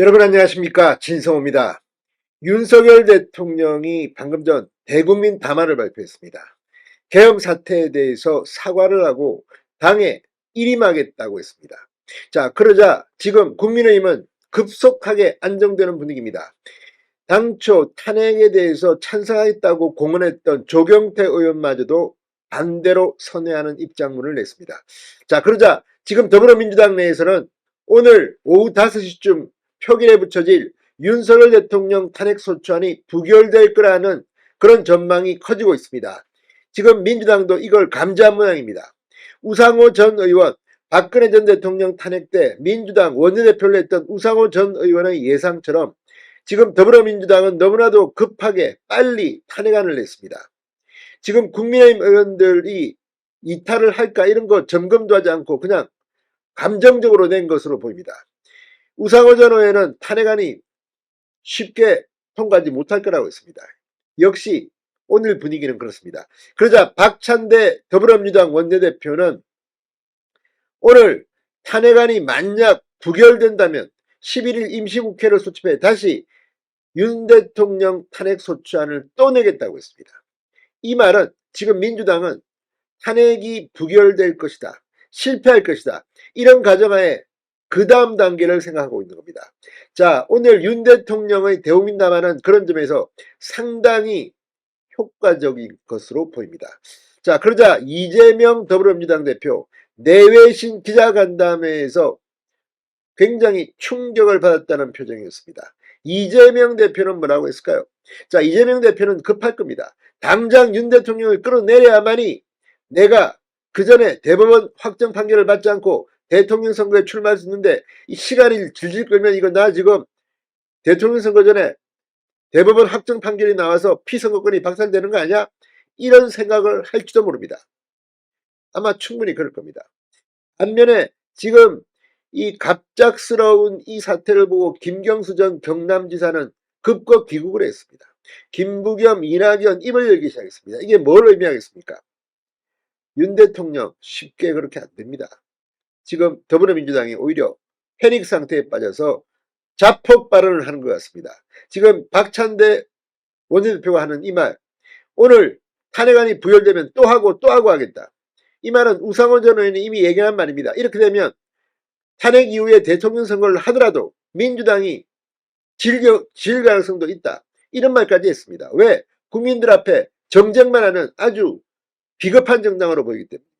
여러분 안녕하십니까, 진성호입니다. 윤석열 대통령이 방금 전 대국민 담화를 발표했습니다. 계엄 사태에 대해서 사과를 하고 당에 일임하겠다고 했습니다. 자, 그러자 지금 국민의힘은 급속하게 안정되는 분위기입니다. 당초 탄핵에 대해서 찬성하겠다고 공언했던 조경태 의원마저도 반대로 선회하는 입장문을 냈습니다. 자, 그러자 지금 더불어민주당 내에서는 오늘 오후 5시쯤 표결에 붙여질 윤석열 대통령 탄핵소추안이 부결될 거라는 그런 전망이 커지고 있습니다. 지금 민주당도 이걸 감지한 모양입니다. 우상호 전 의원, 박근혜 전 대통령 탄핵 때 민주당 원내대표를 했던 우상호 전 의원의 예상처럼 지금 더불어민주당은 너무나도 급하게 빨리 탄핵안을 냈습니다. 지금 국민의힘 의원들이 이탈을 할까 이런 거 점검도 하지 않고 그냥 감정적으로 낸 것으로 보입니다. 우상호 전 의원은 탄핵안이 쉽게 통과하지 못할 거라고 했습니다. 역시 오늘 분위기는 그렇습니다. 그러자 박찬대 더불어민주당 원내대표는 오늘 탄핵안이 만약 부결된다면 11일 임시국회를 소집해 다시 윤 대통령 탄핵소추안을 또 내겠다고 했습니다. 이 말은 지금 민주당은 탄핵이 부결될 것이다, 실패할 것이다, 이런 가정하에 그 다음 단계를 생각하고 있는 겁니다. 자, 오늘 윤 대통령의 대국민 담화는 그런 점에서 상당히 효과적인 것으로 보입니다. 자, 그러자 이재명 더불어민주당 대표 내외신 기자간담회에서 굉장히 충격을 받았다는 표정이었습니다. 이재명 대표는 뭐라고 했을까요? 자, 이재명 대표는 급할 겁니다. 당장 윤 대통령을 끌어내려야만이 내가 그 전에 대법원 확정 판결을 받지 않고 대통령 선거에 출마할 수 있는데 이 시간이 질질 끌면 이거 나 지금 대통령 선거 전에 대법원 확정 판결이 나와서 피선거권이 박살되는 거 아니야? 이런 생각을 할지도 모릅니다. 아마 충분히 그럴 겁니다. 반면에 지금 이 갑작스러운 이 사태를 보고 김경수 전 경남지사는 급거 귀국을 했습니다. 김부겸, 이낙연 입을 열기 시작했습니다. 이게 뭘 의미하겠습니까? 윤 대통령 쉽게 그렇게 안 됩니다. 지금 더불어민주당이 오히려 패닉 상태에 빠져서 자폭 발언을 하는 것 같습니다. 지금 박찬대 원내대표가 하는 이 말, 오늘 탄핵안이 부결되면 또 하고 하겠다. 이 말은 우상호 전 의원이 이미 얘기한 말입니다. 이렇게 되면 탄핵 이후에 대통령 선거를 하더라도 민주당이 질 가능성도 있다, 이런 말까지 했습니다. 왜? 국민들 앞에 정쟁만 하는 아주 비겁한 정당으로 보이기 때문입니다.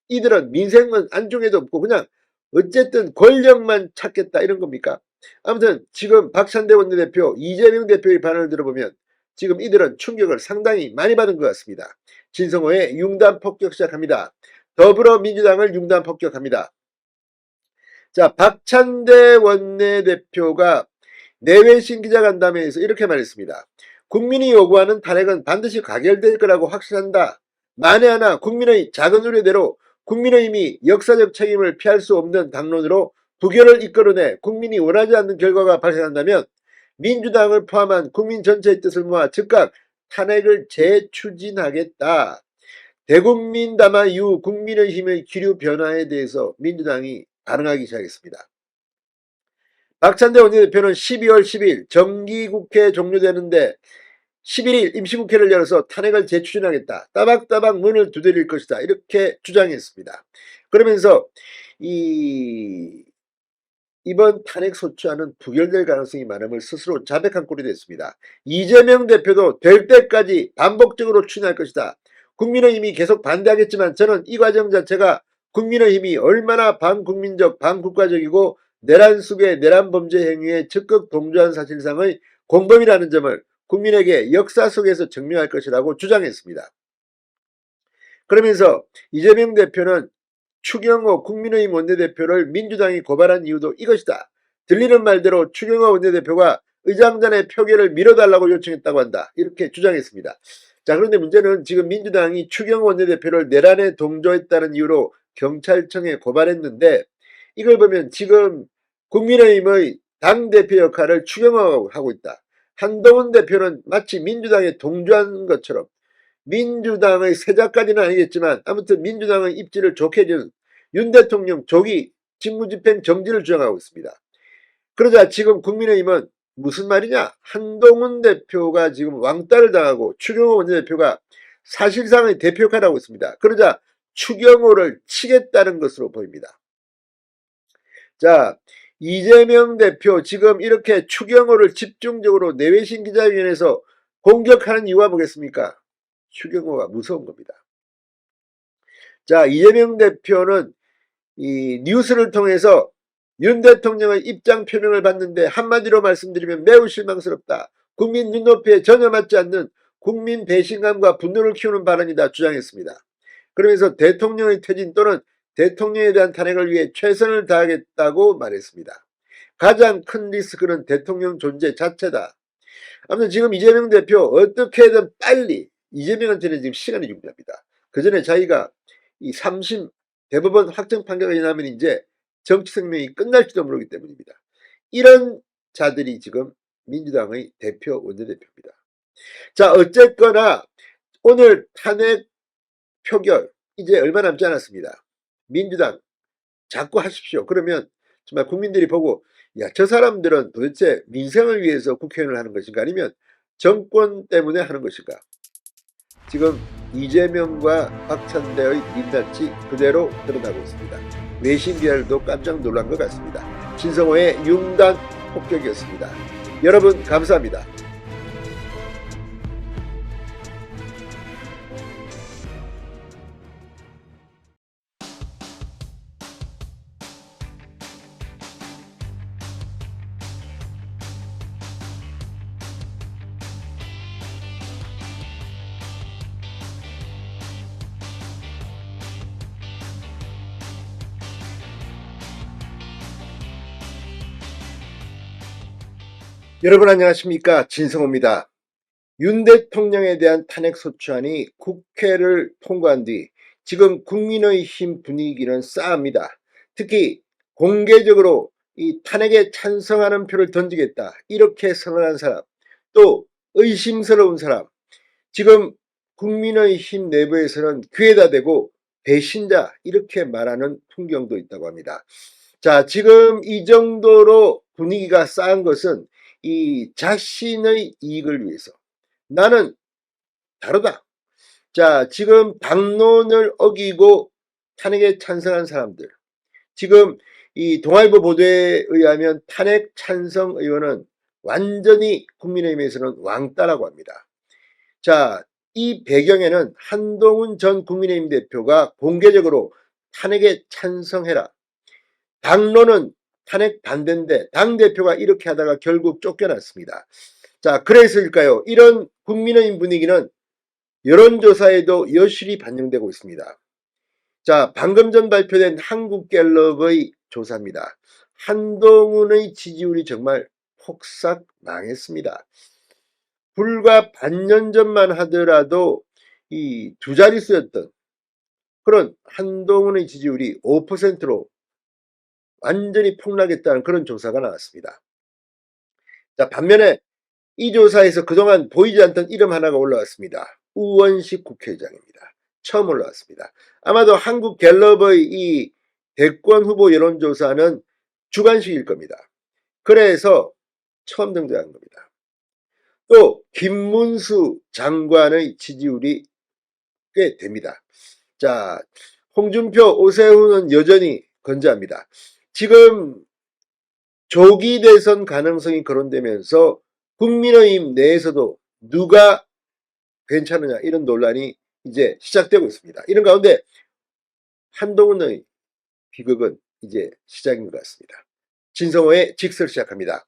이들은 민생은 안중에도 없고 그냥 어쨌든 권력만 찾겠다, 이런 겁니까? 아무튼 지금 박찬대 원내대표, 이재명 대표의 발언을 들어보면 지금 이들은 충격을 상당히 많이 받은 것 같습니다. 진성호의 융단 폭격 시작합니다. 더불어민주당을 융단 폭격합니다. 자, 박찬대 원내대표가 내외신 기자간담회에서 이렇게 말했습니다. 국민이 요구하는 탄핵은 반드시 가결될 거라고 확신한다. 만에 하나 국민의 작은 우려대로 국민의힘이 역사적 책임을 피할 수 없는 당론으로 부결을 이끌어내 국민이 원하지 않는 결과가 발생한다면 민주당을 포함한 국민 전체의 뜻을 모아 즉각 탄핵을 재추진하겠다. 대국민 담화 이후 국민의힘의 기류 변화에 대해서 민주당이 반응하기 시작했습니다. 박찬대 원내대표는 12월 10일 정기국회 종료되는데 11일 임시국회를 열어서 탄핵을 재추진하겠다. 따박따박 문을 두드릴 것이다, 이렇게 주장했습니다. 그러면서 이번 탄핵소추안은 부결될 가능성이 많음을 스스로 자백한 꼴이 됐습니다. 이재명 대표도 될 때까지 반복적으로 추진할 것이다. 국민의힘이 계속 반대하겠지만 저는 이 과정 자체가 국민의힘이 얼마나 반국민적, 반국가적이고 내란 속의 내란 범죄 행위에 적극 동조한 사실상의 공범이라는 점을 국민에게 역사 속에서 증명할 것이라고 주장했습니다. 그러면서 이재명 대표는 추경호 국민의힘 원내대표를 민주당이 고발한 이유도 이것이다. 들리는 말대로 추경호 원내대표가 의장단의 표결을 미뤄달라고 요청했다고 한다, 이렇게 주장했습니다. 자, 그런데 문제는 지금 민주당이 추경호 원내대표를 내란에 동조했다는 이유로 경찰청에 고발했는데 이걸 보면 지금 국민의힘의 당대표 역할을 추경호가 하고 있다. 한동훈 대표는 마치 민주당에 동조한 것처럼 민주당의 세자까지는 아니겠지만 아무튼 민주당의 입지를 좋게 해준 윤 대통령 조기 직무집행 정지를 주장하고 있습니다. 그러자 지금 국민의힘은 무슨 말이냐? 한동훈 대표가 지금 왕따를 당하고 추경호 원내대표가 사실상의 대표 역할을 하고 있습니다. 그러자 추경호를 치겠다는 것으로 보입니다. 자, 이재명 대표 지금 이렇게 추경호를 집중적으로 내외신 기자회견에서 공격하는 이유가 뭐겠습니까? 추경호가 무서운 겁니다. 자, 이재명 대표는 이 뉴스를 통해서 윤 대통령의 입장 표명을 봤는데 한마디로 말씀드리면 매우 실망스럽다. 국민 눈높이에 전혀 맞지 않는 국민 배신감과 분노를 키우는 발언이다 주장했습니다. 그러면서 대통령의 퇴진 또는 대통령에 대한 탄핵을 위해 최선을 다하겠다고 말했습니다. 가장 큰 리스크는 대통령 존재 자체다. 아무튼 지금 이재명 대표 어떻게든 빨리 이재명한테는 지금 시간이 중요합니다. 그 전에 자기가 이 3심 대법원 확정 판결이 나면 이제 정치 생명이 끝날지도 모르기 때문입니다. 이런 자들이 지금 민주당의 대표 원내대표입니다. 자, 어쨌거나 오늘 탄핵 표결 이제 얼마 남지 않았습니다. 민주당 자꾸 하십시오. 그러면 정말 국민들이 보고 야, 저 사람들은 도대체 민생을 위해서 국회의원을 하는 것인가 아니면 정권 때문에 하는 것인가. 지금 이재명과 박찬대의 민낯이 그대로 드러나고 있습니다. 외신 계열도 깜짝 놀란 것 같습니다. 진성호의 융단 폭격이었습니다. 여러분 감사합니다. 여러분 안녕하십니까, 진성호입니다. 윤 대통령에 대한 탄핵소추안이 국회를 통과한 뒤 지금 국민의힘 분위기는 싸합니다. 특히 공개적으로 이 탄핵에 찬성하는 표를 던지겠다 이렇게 선언한 사람, 또 의심스러운 사람, 지금 국민의힘 내부에서는 귀에다 대고 배신자 이렇게 말하는 풍경도 있다고 합니다. 자, 지금 이 정도로 분위기가 싸한 것은 이 자신의 이익을 위해서 나는 다르다. 자, 지금 당론을 어기고 탄핵에 찬성한 사람들, 지금 이 동아일보 보도에 의하면 탄핵 찬성 의원은 완전히 국민의힘에서는 왕따라고 합니다. 자, 이 배경에는 한동훈 전 국민의힘 대표가 공개적으로 탄핵에 찬성해라, 당론은 탄핵 반대인데 당대표가 이렇게 하다가 결국 쫓겨났습니다. 자, 그래서일까요? 이런 국민의힘 분위기는 여론조사에도 여실히 반영되고 있습니다. 자, 방금 전 발표된 한국갤럽의 조사입니다. 한동훈의 지지율이 정말 폭삭 망했습니다. 불과 반년 전만 하더라도 이 두 자릿수였던 그런 한동훈의 지지율이 5%로 완전히 폭락했다는 그런 조사가 나왔습니다. 자, 반면에 이 조사에서 그동안 보이지 않던 이름 하나가 올라왔습니다. 우원식 국회의장입니다. 처음 올라왔습니다. 아마도 한국갤럽의 이 대권 후보 여론조사는 주관식일 겁니다. 그래서 처음 등장한 겁니다. 또 김문수 장관의 지지율이 꽤 됩니다. 자, 홍준표, 오세훈은 여전히 건재합니다. 지금 조기 대선 가능성이 거론되면서 국민의힘 내에서도 누가 괜찮으냐 이런 논란이 이제 시작되고 있습니다. 이런 가운데 한동훈의 비극은 이제 시작인 것 같습니다. 진성호의 직설 시작합니다.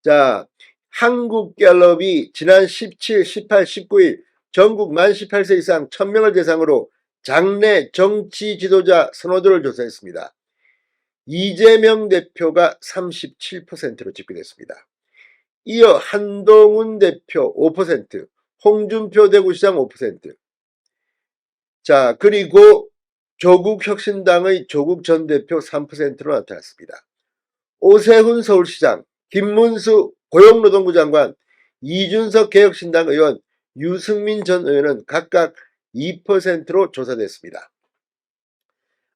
자, 한국갤럽이 지난 17, 18, 19일 전국 만 18세 이상 1000명을 대상으로 장내 정치 지도자 선호도를 조사했습니다. 이재명 대표가 37%로 집계됐습니다. 이어 한동훈 대표 5%, 홍준표 대구시장 5%. 자, 그리고 조국혁신당의 조국 전 대표 3%로 나타났습니다. 오세훈 서울시장, 김문수 고용노동부 장관, 이준석 개혁신당 의원, 유승민 전 의원은 각각 2%로 조사됐습니다.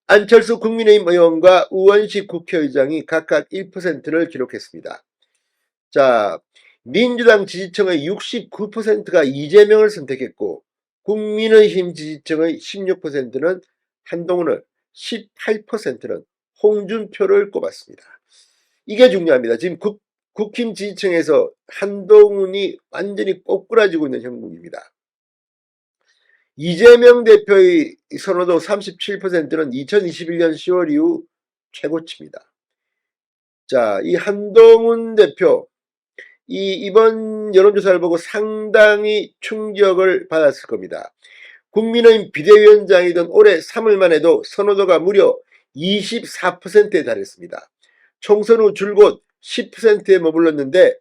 안철수 국민의힘 의원과 우원식 국회의장이 각각 1%를 기록했습니다. 자, 민주당 지지층의 69%가 이재명을 선택했고 국민의힘 지지층의 16%는 한동훈을, 18%는 홍준표를 꼽았습니다. 이게 중요합니다. 지금 국힘 지지층에서 한동훈이 완전히 꼬꾸라지고 있는 형국입니다. 이재명 대표의 선호도 37%는 2021년 10월 이후 최고치입니다. 자, 이 한동훈 대표, 이번 여론조사를 보고 상당히 충격을 받았을 겁니다. 국민의힘 비대위원장이던 올해 3월만 해도 선호도가 무려 24%에 달했습니다. 총선 후 줄곧 10%에 머물렀는데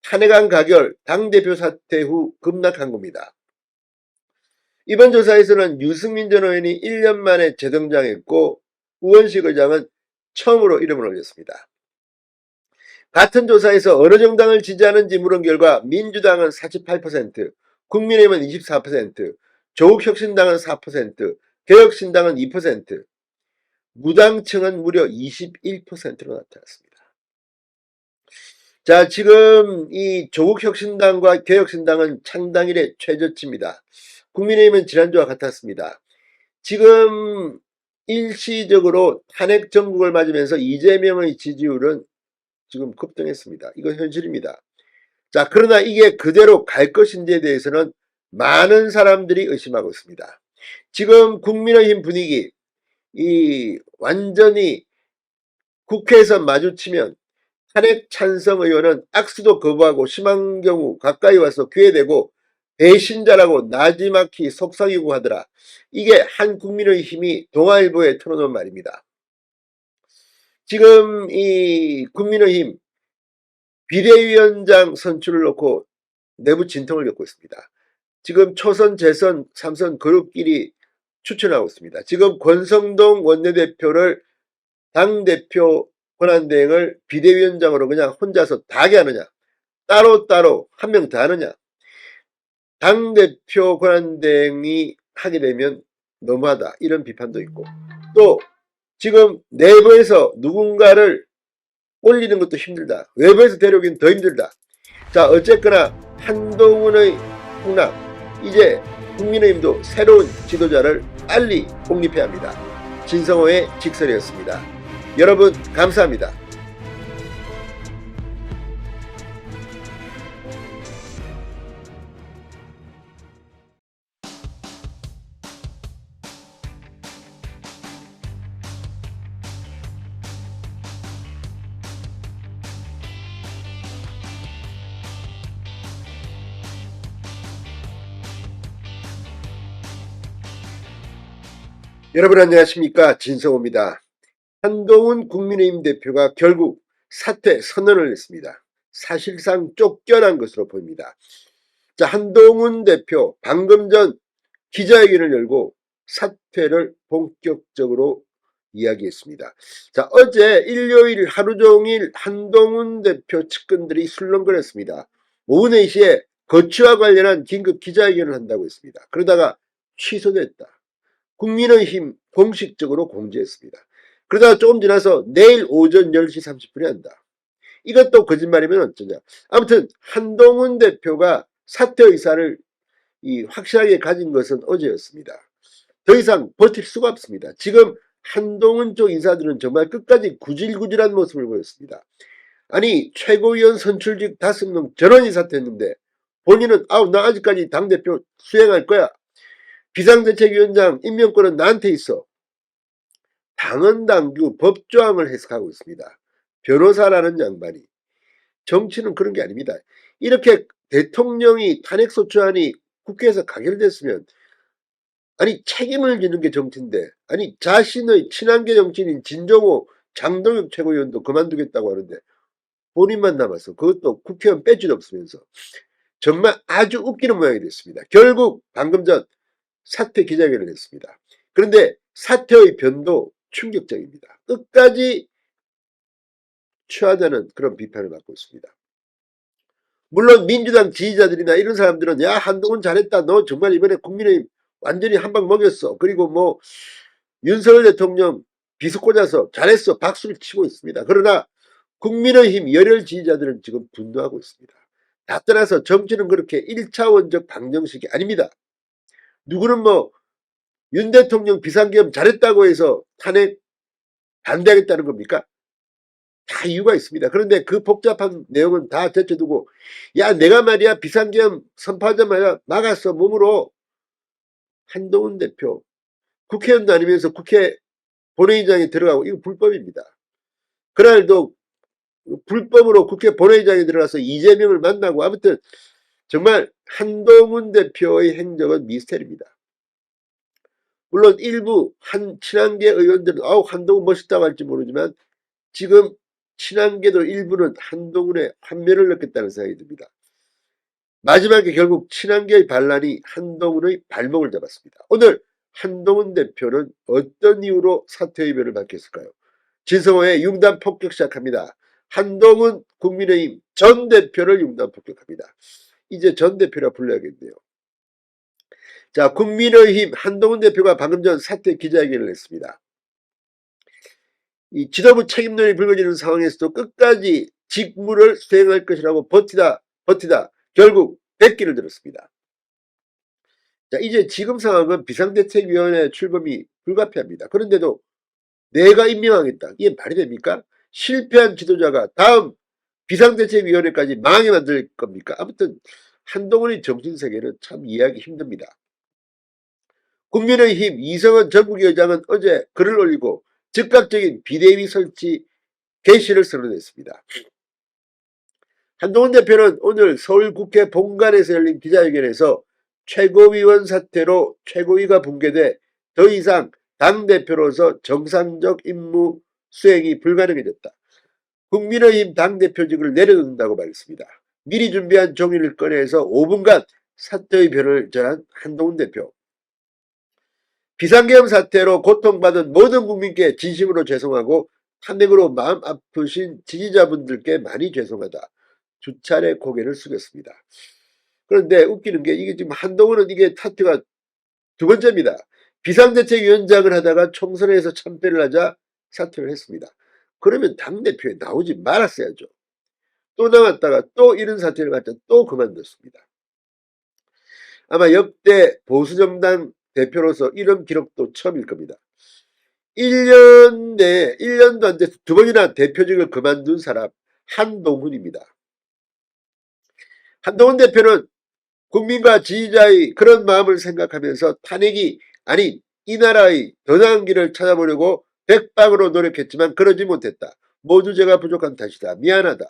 탄핵안 가결, 당대표 사퇴 후 급락한 겁니다. 이번 조사에서는 유승민 전 의원이 1년 만에 재등장했고 우원식 의장은 처음으로 이름을 올렸습니다. 같은 조사에서 어느 정당을 지지하는지 물은 결과 민주당은 48%, 국민의힘은 24%, 조국혁신당은 4%, 개혁신당은 2%, 무당층은 무려 21%로 나타났습니다. 자, 지금 이 조국혁신당과 개혁신당은 창당 이래 최저치입니다. 국민의힘은 지난주와 같았습니다. 지금 일시적으로 탄핵 정국을 맞으면서 이재명의 지지율은 지금 급등했습니다. 이건 현실입니다. 자, 그러나 이게 그대로 갈 것인지에 대해서는 많은 사람들이 의심하고 있습니다. 지금 국민의힘 분위기, 완전히 국회에서 마주치면 탄핵 찬성 의원은 악수도 거부하고 심한 경우 가까이 와서 귀에대고 배신자라고 나지막히 속삭이고 하더라. 이게 한 국민의힘이 동아일보에 틀어놓은 말입니다. 지금 이 국민의힘 비대위원장 선출을 놓고 내부 진통을 겪고 있습니다. 지금 초선, 재선, 삼선 그룹끼리 추천하고 있습니다. 지금 권성동 원내대표를 당대표 권한대행을 비대위원장으로 그냥 혼자서 다 하게 하느냐, 따로따로 한 명 더 하느냐. 당대표 권한대행이 하게 되면 너무하다, 이런 비판도 있고, 또 지금 내부에서 누군가를 올리는 것도 힘들다, 외부에서 데려오긴 더 힘들다. 자, 어쨌거나 한동훈의 폭락, 이제 국민의힘도 새로운 지도자를 빨리 공립해야 합니다. 진성호의 직설이었습니다. 여러분 감사합니다. 여러분 안녕하십니까, 진성호입니다. 한동훈 국민의힘 대표가 결국 사퇴 선언을 했습니다. 사실상 쫓겨난 것으로 보입니다. 자, 한동훈 대표 방금 전 기자회견을 열고 사퇴를 본격적으로 이야기했습니다. 자, 어제 일요일 하루 종일 한동훈 대표 측근들이 술렁거렸습니다. 오후 4시에 거취와 관련한 긴급 기자회견을 한다고 했습니다. 그러다가 취소됐다. 국민의힘 공식적으로 공지했습니다. 그러다가 조금 지나서 내일 오전 10시 30분에 한다. 이것도 거짓말이면 어쩌냐. 아무튼 한동훈 대표가 사퇴 의사를 확실하게 가진 것은 어제였습니다. 더 이상 버틸 수가 없습니다. 지금 한동훈 쪽 인사들은 정말 끝까지 구질구질한 모습을 보였습니다. 아니, 최고위원 선출직 5명 전원이 사퇴했는데 본인은 나 아직까지 당대표 수행할 거야. 비상대책위원장 임명권은 나한테 있어. 당헌당규 법조항을 해석하고 있습니다. 변호사라는 양반이. 정치는 그런 게 아닙니다. 이렇게 대통령이 탄핵소추안이 국회에서 가결됐으면 아니 책임을 지는 게 정치인데, 아니 자신의 친한계 정치인인 진정호 장동혁 최고위원도 그만두겠다고 하는데 본인만 남아서, 그것도 국회의원 배지도 없으면서 정말 아주 웃기는 모양이 됐습니다. 결국 방금 전 사퇴 기자회견을 했습니다. 그런데 사퇴의 변도 충격적입니다. 끝까지 취하자는 그런 비판을 받고 있습니다. 물론 민주당 지지자들이나 이런 사람들은 야, 한동훈 잘했다, 너 정말 이번에 국민의힘 완전히 한 방 먹였어, 그리고 뭐 윤석열 대통령 비수 꽂아서 잘했어 박수를 치고 있습니다. 그러나 국민의힘 열혈 지지자들은 지금 분노하고 있습니다. 다 떠나서 정치는 그렇게 1차원적 방정식이 아닙니다. 누구는 뭐 윤 대통령 비상계엄 잘했다고 해서 탄핵 반대하겠다는 겁니까? 다 이유가 있습니다. 그런데 그 복잡한 내용은 다 제쳐두고 야 내가 말이야 비상계엄 선포하자마자 막았어 몸으로. 한동훈 대표 국회의원도 아니면서 국회 본회의장에 들어가고 이거 불법입니다. 그날도 불법으로 국회 본회의장에 들어가서 이재명을 만나고 아무튼 정말 한동훈 대표의 행적은 미스터리입니다. 물론 일부 친한계 의원들은 한동훈 멋있다고 할지 모르지만 지금 친한계도 일부는 한동훈의 환멸을 느꼈다는 생각이 듭니다. 마지막에 결국 친한계의 반란이 한동훈의 발목을 잡았습니다. 오늘 한동훈 대표는 어떤 이유로 사퇴 의견을 밝혔을까요? 진성호의 융단 폭격 시작합니다. 한동훈 국민의힘 전 대표를 융단 폭격합니다. 이제 전 대표라 불러야겠네요. 자, 국민의힘 한동훈 대표가 방금 전 사퇴 기자회견을 했습니다. 이 지도부 책임론이 불거지는 상황에서도 끝까지 직무를 수행할 것이라고 버티다 결국 백기를 들었습니다. 자, 이제 지금 상황은 비상대책위원회 출범이 불가피합니다. 그런데도 내가 임명하겠다. 이게 말이 됩니까? 실패한 지도자가 다음 비상대책위원회까지 망하게 만들 겁니까? 아무튼 한동훈의 정신세계는 참 이해하기 힘듭니다. 국민의힘 이성은 전국위원장은 어제 글을 올리고 즉각적인 비대위 설치 개시를 선언했습니다. 한동훈 대표는 오늘 서울국회 본관에서 열린 기자회견에서 최고위원 사태로 최고위가 붕괴돼 더 이상 당대표로서 정상적 임무 수행이 불가능해졌다. 국민의힘 당대표직을 내려놓는다고 말했습니다. 미리 준비한 종이를 꺼내서 5분간 사퇴의 변을 전한 한동훈 대표. 비상계엄 사태로 고통받은 모든 국민께 진심으로 죄송하고 탄핵으로 마음 아프신 지지자분들께 많이 죄송하다. 두 차례 고개를 숙였습니다. 그런데 웃기는 게 이게 지금 한동훈은 이게 사퇴가 두 번째입니다. 비상대책위원장을 하다가 총선에서 참패를 하자 사퇴를 했습니다. 그러면 당대표에 나오지 말았어야죠. 또 나왔다가 또 이런 사퇴를 갖자 또 그만뒀습니다. 아마 역대 보수정당 대표로서 이런 기록도 처음일 겁니다. 1년 내에 1년도 안 돼서 두 번이나 대표직을 그만둔 사람 한동훈입니다. 한동훈 대표는 국민과 지지자의 그런 마음을 생각하면서 탄핵이 아닌 이 나라의 더 나은 길을 찾아보려고 백방으로 노력했지만 그러지 못했다. 모두 제가 부족한 탓이다. 미안하다.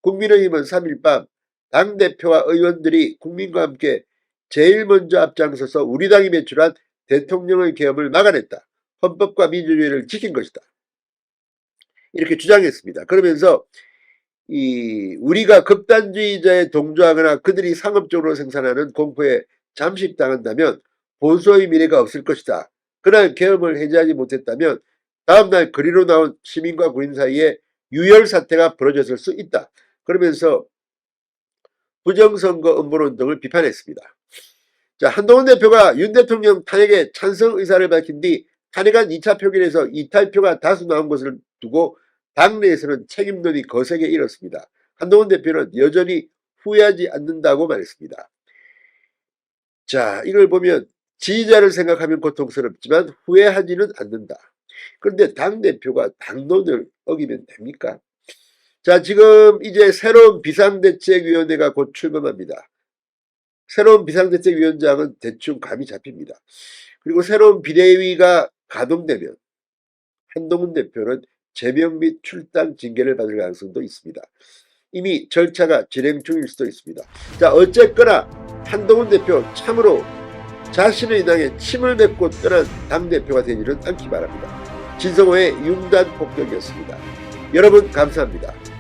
국민의힘은 3일 밤 당대표와 의원들이 국민과 함께 제일 먼저 앞장서서 우리 당이 배출한 대통령의 계엄을 막아냈다. 헌법과 민주주의를 지킨 것이다. 이렇게 주장했습니다. 그러면서 우리가 극단주의자에 동조하거나 그들이 상업적으로 생산하는 공포에 잠식당한다면 보수의 미래가 없을 것이다. 그날 계엄을 해제하지 못했다면 다음날 거리로 나온 시민과 군인 사이에 유혈 사태가 벌어졌을 수 있다. 그러면서 부정선거 음모론 등을 비판했습니다. 자, 한동훈 대표가 윤 대통령 탄핵에 찬성 의사를 밝힌 뒤 탄핵안 2차 표결에서 이탈표가 다수 나온 것을 두고 당내에서는 책임론이 거세게 일었습니다. 한동훈 대표는 여전히 후회하지 않는다고 말했습니다. 자, 이걸 보면 지지자를 생각하면 고통스럽지만 후회하지는 않는다. 그런데 당대표가 당론을 어기면 됩니까? 자, 지금 이제 새로운 비상대책위원회가 곧 출범합니다. 새로운 비상대책위원장은 대충 감이 잡힙니다. 그리고 새로운 비대위가 가동되면 한동훈 대표는 제명 및 출당 징계를 받을 가능성도 있습니다. 이미 절차가 진행 중일 수도 있습니다. 자, 어쨌거나 한동훈 대표 참으로 자신의 당에 침을 뱉고 떠난 당대표가 되지는 않기 바랍니다. 진성호의 융단 폭격이었습니다. 여러분 감사합니다.